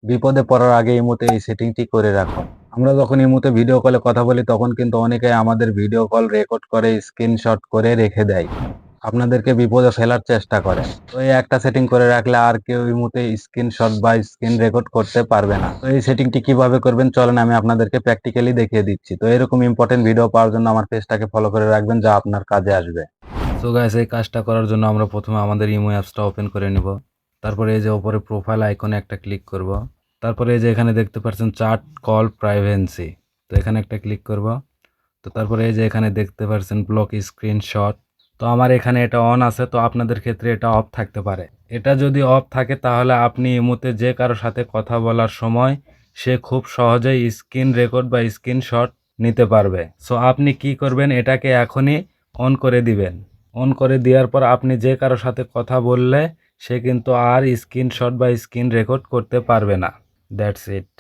বিপদে পড়ার আগে ইমোতে এই সেটিংটি করে রাখুন। আমরা যখন ইমোতে ভিডিও কলে কথা বলি তখন কিন্তু অনেকেই আমাদের ভিডিও কল রেকর্ড করে স্ক্রিনশট করে রেখে দেয়। আপনাদেরকে বিপদে ফেলার চেষ্টা করে। তো এই একটা সেটিং করে রাখলে আর কেউ ইমোতে স্ক্রিনশট বা স্ক্রিন রেকর্ড করতে পারবে না। তো এই সেটিংটি কিভাবে করবেন চলেন আমি আপনাদেরকে প্র্যাকটিক্যালি দেখিয়ে দিচ্ছি। তো এরকম ইম্পর্টেন্ট ভিডিও পাওয়ার জন্য আমার পেজটাকে ফলো করে রাখবেন, যা আপনার কাজে আসবে। সো গাইস, এই কাজটা করার জন্য আমরা প্রথমে আমাদের ইমো অ্যাপসটা ওপেন করে নিব। তারপরে এই যে উপরে প্রোফাইল আইকনে একটা ক্লিক করব। তারপরে এই যে এখানে দেখতে পাচ্ছেন চার্ট কল প্রাইভেসি, তো এখানে একটা ক্লিক করব। তো তারপরে এই যে এখানে দেখতে পাচ্ছেন ব্লক স্ক্রিনশট, তো আমার এখানে এটা অন আছে, তো আপনাদের ক্ষেত্রে এটা অফ থাকতে পারে। এটা যদি অফ থাকে তাহলে আপনি ইমোতে যে কারো সাথে কথা বলার সময় সে খুব সহজেই স্ক্রিন রেকর্ড বা স্ক্রিনশট নিতে পারবে। সো আপনি কি করবেন, এটাকে এখনই অন করে দিবেন। অন করে দেওয়ার পর আপনি যে কারো সাথে কথা বললে সে কিন্তু আর স্ক্রিনশট বা স্ক্রিন রেকর্ড করতে পারবে না। That's it.